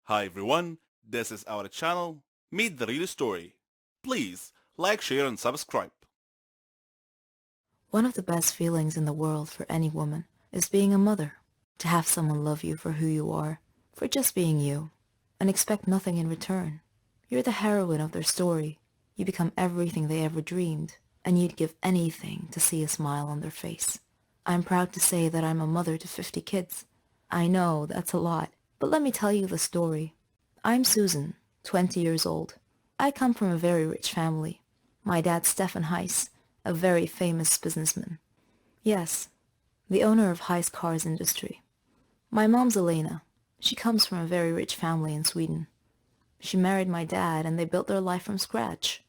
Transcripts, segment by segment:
Hi everyone, this is our channel, Meet the Real Story. Please like, share and subscribe. One of the best feelings in the world for any woman is being a mother. To have someone love you for who you are, for just being you, and expect nothing in return. You're the heroine of their story. You become everything they ever dreamed, and you'd give anything to see a smile on their face. I'm proud to say that I'm a mother to 50 kids. I know, that's a lot, but let me tell you the story. I'm Susan, 20 years old. I come from a very rich family. My dad's Stefan Heiss, a very famous businessman. Yes, the owner of Heiss Cars Industry. My mom's Elena. She comes from a very rich family in Sweden. She married my dad and they built their life from scratch.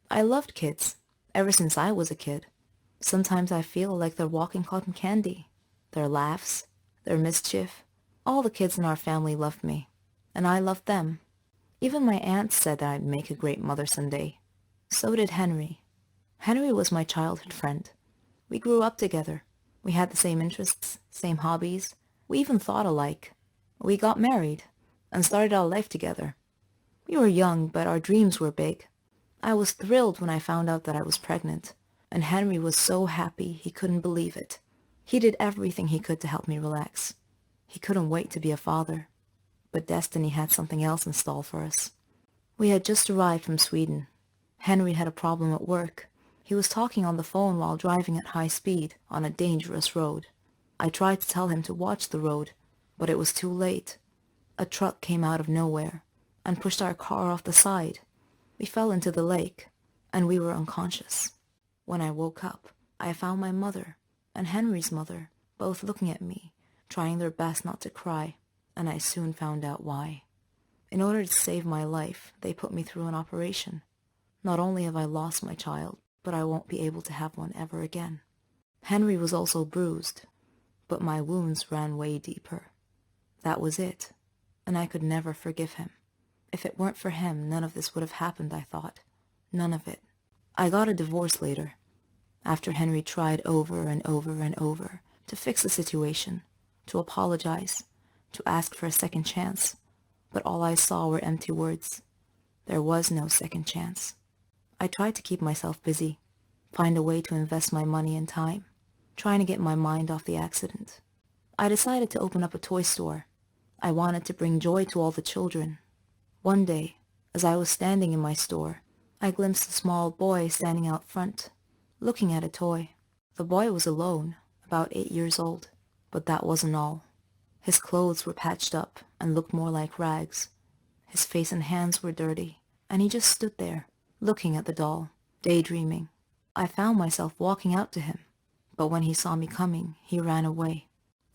I loved kids, ever since I was a kid. Sometimes I feel like they're walking cotton candy. Their laughs, their mischief. All the kids in our family loved me, and I loved them. Even my aunt said that I'd make a great mother someday. So did Henry. Henry was my childhood friend. We grew up together. We had the same interests, same hobbies. We even thought alike. We got married and started our life together. We were young, but our dreams were big. I was thrilled when I found out that I was pregnant, and Henry was so happy he couldn't believe it. He did everything he could to help me relax. He couldn't wait to be a father. But destiny had something else in store for us. We had just arrived from Sweden. Henry had a problem at work. He was talking on the phone while driving at high speed on a dangerous road. I tried to tell him to watch the road, but it was too late. A truck came out of nowhere and pushed our car off the side. We fell into the lake, and we were unconscious. When I woke up, I found my mother and Henry's mother both looking at me, trying their best not to cry, and I soon found out why. In order to save my life, they put me through an operation. Not only have I lost my child, but I won't be able to have one ever again. Henry was also bruised, but my wounds ran way deeper. That was it, and I could never forgive him. If it weren't for him, none of this would have happened, I thought. None of it. I got a divorce later, after Henry tried over and over and over to fix the situation, to apologize, to ask for a second chance, but all I saw were empty words. There was no second chance. I tried to keep myself busy, find a way to invest my money and time, trying to get my mind off the accident. I decided to open up a toy store. I wanted to bring joy to all the children. One day, as I was standing in my store, I glimpsed a small boy standing out front, looking at a toy. The boy was alone, about 8 years old, but that wasn't all. His clothes were patched up and looked more like rags. His face and hands were dirty, and he just stood there, looking at the doll, daydreaming. I found myself walking out to him, but when he saw me coming, he ran away.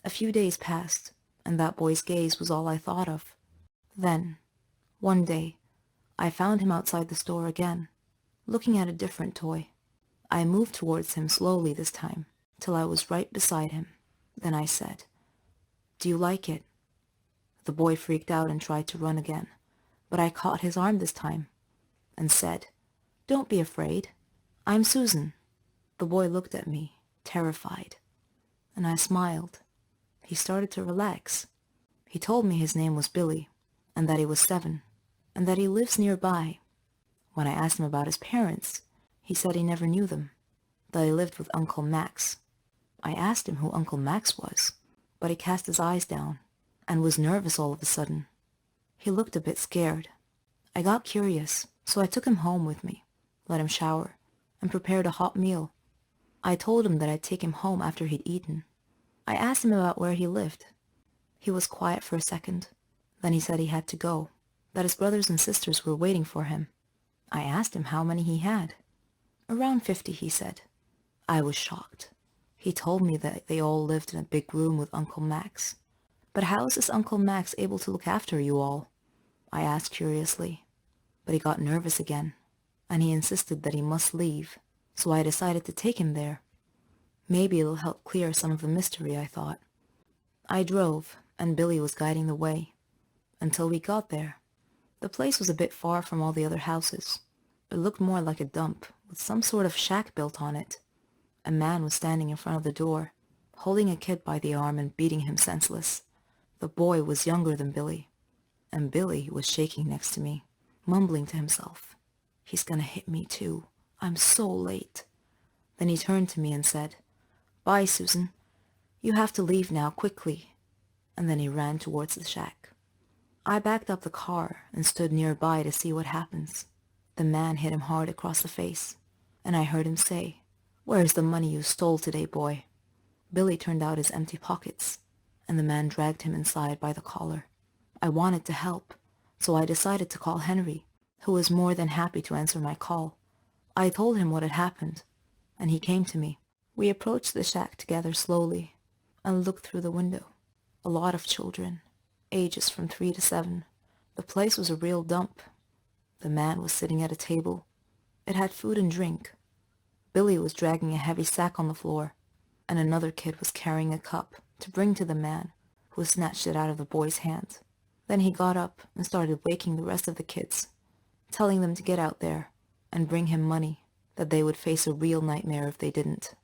A few days passed, and that boy's gaze was all I thought of. Then, one day, I found him outside the store again, looking at a different toy. I moved towards him slowly this time, till I was right beside him. Then I said, "Do you like it?" The boy freaked out and tried to run again, but I caught his arm this time and said, "Don't be afraid. I'm Susan." The boy looked at me, terrified, and I smiled. He started to relax. He told me his name was Billy, and that he was 7, and that he lives nearby. When I asked him about his parents, he said he never knew them, that he lived with Uncle Max. I asked him who Uncle Max was, but he cast his eyes down and was nervous all of a sudden. He looked a bit scared. I got curious, so I took him home with me, let him shower, and prepared a hot meal. I told him that I'd take him home after he'd eaten. I asked him about where he lived. He was quiet for a second. Then he said he had to go, that his brothers and sisters were waiting for him. I asked him how many he had. "Around 50, he said. I was shocked. He told me that they all lived in a big room with Uncle Max. But how is this Uncle Max able to look after you all? I asked curiously. But he got nervous again, and he insisted that he must leave, so I decided to take him there. Maybe it'll help clear some of the mystery, I thought. I drove, and Billy was guiding the way, until we got there. The place was a bit far from all the other houses. It looked more like a dump, with some sort of shack built on it. A man was standing in front of the door, holding a kid by the arm and beating him senseless. The boy was younger than Billy, and Billy was shaking next to me, mumbling to himself, "He's gonna hit me too. I'm so late." Then he turned to me and said, "Bye, Susan. You have to leave now, quickly." And then he ran towards the shack. I backed up the car and stood nearby to see what happens. The man hit him hard across the face, and I heard him say, "Where's the money you stole today, boy?" Billy turned out his empty pockets, and the man dragged him inside by the collar. I wanted to help, so I decided to call Henry, who was more than happy to answer my call. I told him what had happened, and he came to me. We approached the shack together slowly and looked through the window. A lot of children, ages from 3 to 7. The place was a real dump. The man was sitting at a table. It had food and drink. Billy was dragging a heavy sack on the floor, and another kid was carrying a cup to bring to the man, who snatched it out of the boy's hand. Then he got up and started waking the rest of the kids, telling them to get out there and bring him money, that they would face a real nightmare if they didn't.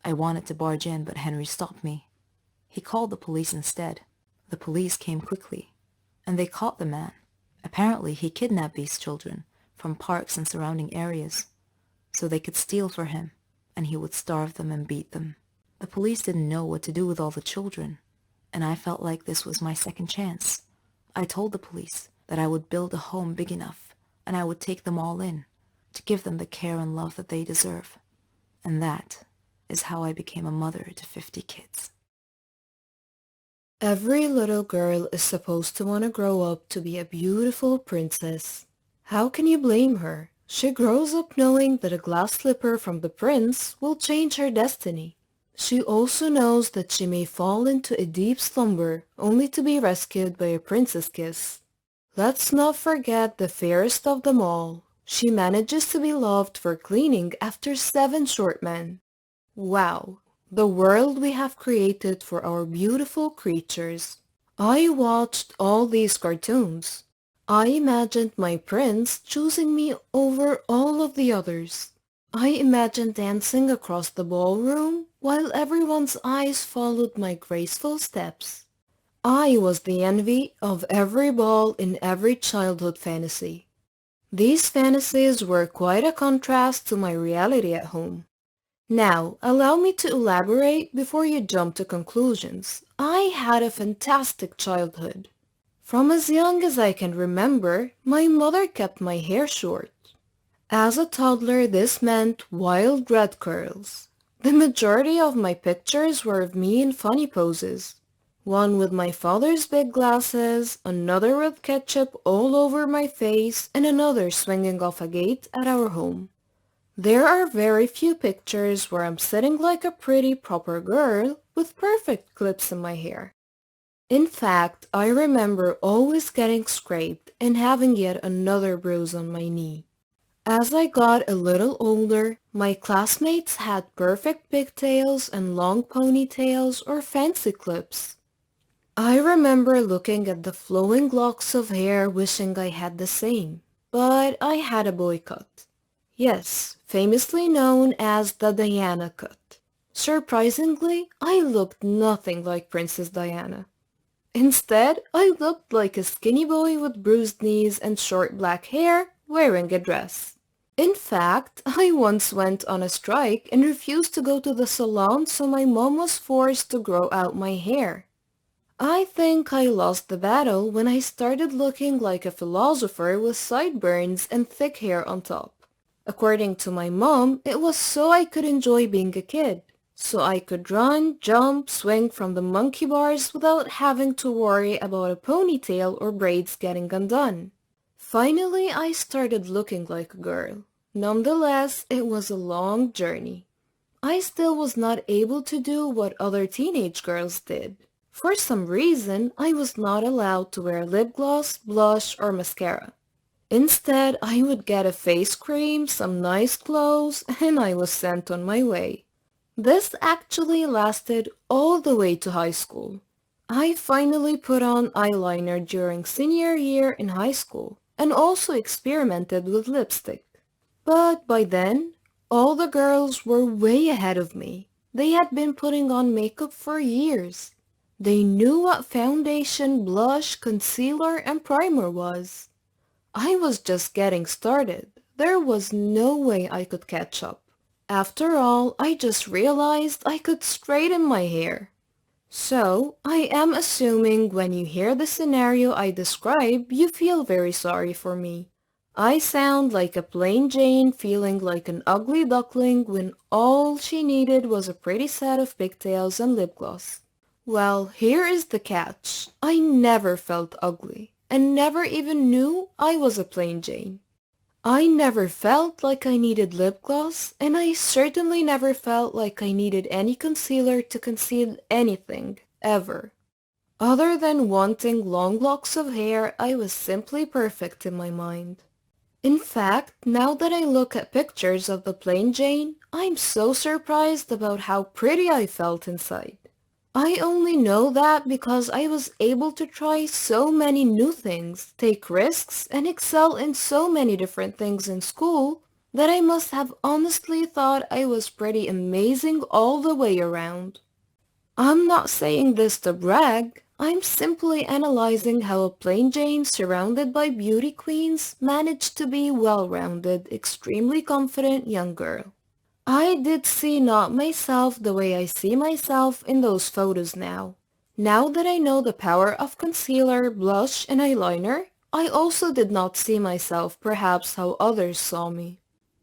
I wanted to barge in, but Henry stopped me. He called the police instead. The police came quickly, and they caught the man. Apparently, he kidnapped these children from parks and surrounding areas, so they could steal for him, and he would starve them and beat them. The police didn't know what to do with all the children, and I felt like this was my second chance. I told the police that I would build a home big enough, and I would take them all in, to give them the care and love that they deserve. And that is how I became a mother to 50 kids. Every little girl is supposed to want to grow up to be a beautiful princess. How can you blame her? She grows up knowing that a glass slipper from the prince will change her destiny. She also knows that she may fall into a deep slumber only to be rescued by a princess kiss. Let's not forget the fairest of them all. She manages to be loved for cleaning after 7 short men. Wow, the world we have created for our beautiful creatures. I watched all these cartoons. I imagined my prince choosing me over all of the others. I imagined dancing across the ballroom while everyone's eyes followed my graceful steps. I was the envy of every ball in every childhood fantasy. These fantasies were quite a contrast to my reality at home. Now, allow me to elaborate before you jump to conclusions. I had a fantastic childhood. From as young as I can remember, my mother kept my hair short. As a toddler, this meant wild red curls. The majority of my pictures were of me in funny poses. One with my father's big glasses, another with ketchup all over my face, and another swinging off a gate at our home. There are very few pictures where I'm sitting like a pretty proper girl with perfect clips in my hair. In fact, I remember always getting scraped and having yet another bruise on my knee. As I got a little older, my classmates had perfect pigtails and long ponytails or fancy clips. I remember looking at the flowing locks of hair wishing I had the same, but I had a boy cut. Yes, famously known as the Diana cut. Surprisingly, I looked nothing like Princess Diana. Instead, I looked like a skinny boy with bruised knees and short black hair wearing a dress. In fact, I once went on a strike and refused to go to the salon, so my mom was forced to grow out my hair. I think I lost the battle when I started looking like a philosopher with sideburns and thick hair on top. According to my mom, it was so I could enjoy being a kid, so I could run, jump, swing from the monkey bars without having to worry about a ponytail or braids getting undone. Finally, I started looking like a girl. Nonetheless, it was a long journey. I still was not able to do what other teenage girls did. For some reason, I was not allowed to wear lip gloss, blush, or mascara. Instead, I would get a face cream, some nice clothes, and I was sent on my way. This actually lasted all the way to high school. I finally put on eyeliner during senior year in high school, and also experimented with lipstick. But by then, all the girls were way ahead of me. They had been putting on makeup for years. They knew what foundation, blush, concealer, and primer was. I was just getting started. There was no way I could catch up. After all, I just realized I could straighten my hair. So, I am assuming when you hear the scenario I describe, you feel very sorry for me. I sound like a plain Jane feeling like an ugly duckling when all she needed was a pretty set of pigtails and lip gloss. Well, here is the catch. I never felt ugly, and never even knew I was a plain Jane. I never felt like I needed lip gloss, and I certainly never felt like I needed any concealer to conceal anything, ever. Other than wanting long locks of hair, I was simply perfect in my mind. In fact, now that I look at pictures of the plain Jane, I'm so surprised about how pretty I felt inside. I only know that because I was able to try so many new things, take risks, and excel in so many different things in school that I must have honestly thought I was pretty amazing all the way around. I'm not saying this to brag, I'm simply analyzing how a plain Jane surrounded by beauty queens managed to be well-rounded, extremely confident young girl. I did see not myself the way I see myself in those photos now. Now that I know the power of concealer, blush, and eyeliner, I also did not see myself perhaps how others saw me.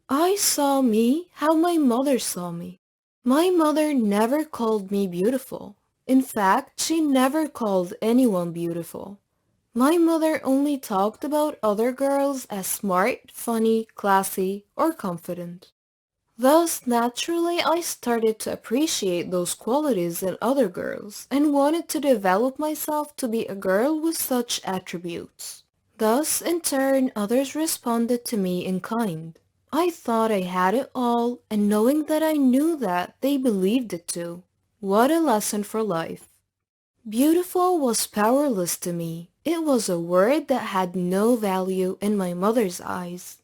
I saw me how my mother saw me. My mother never called me beautiful. In fact, she never called anyone beautiful. My mother only talked about other girls as smart, funny, classy, or confident. Thus, naturally, I started to appreciate those qualities in other girls and wanted to develop myself to be a girl with such attributes. Thus, in turn, others responded to me in kind. I thought I had it all, and knowing that I knew that, they believed it too. What a lesson for life. Beautiful was powerless to me. It was a word that had no value in my mother's eyes.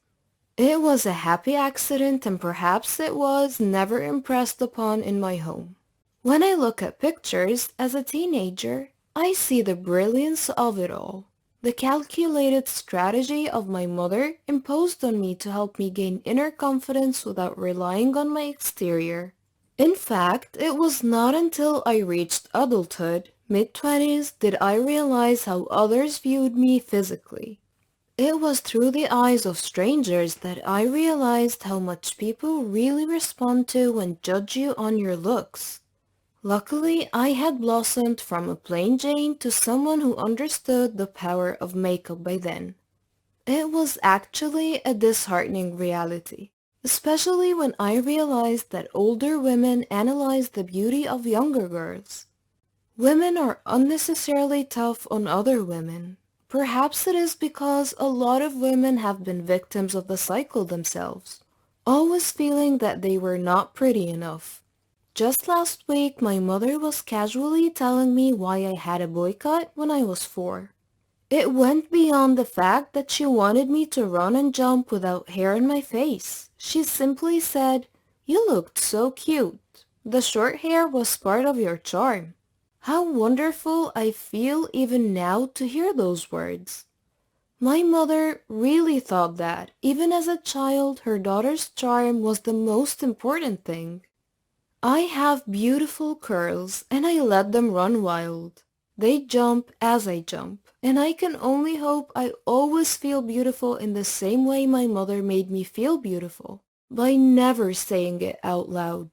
It was a happy accident, and perhaps it was never impressed upon in my home. When I look at pictures as a teenager, I see the brilliance of it all. The calculated strategy of my mother imposed on me to help me gain inner confidence without relying on my exterior. In fact, it was not until I reached adulthood, mid-20s, did I realize how others viewed me physically. It was through the eyes of strangers that I realized how much people really respond to and judge you on your looks. Luckily, I had blossomed from a plain Jane to someone who understood the power of makeup by then. It was actually a disheartening reality, especially when I realized that older women analyze the beauty of younger girls. Women are unnecessarily tough on other women. Perhaps it is because a lot of women have been victims of the cycle themselves, always feeling that they were not pretty enough. Just last week, my mother was casually telling me why I had a boycott when I was 4. It went beyond the fact that she wanted me to run and jump without hair in my face. She simply said, "You looked so cute. The short hair was part of your charm." How wonderful I feel even now to hear those words. My mother really thought that, even as a child, her daughter's charm was the most important thing. I have beautiful curls, and I let them run wild. They jump as I jump, and I can only hope I always feel beautiful in the same way my mother made me feel beautiful, by never saying it out loud.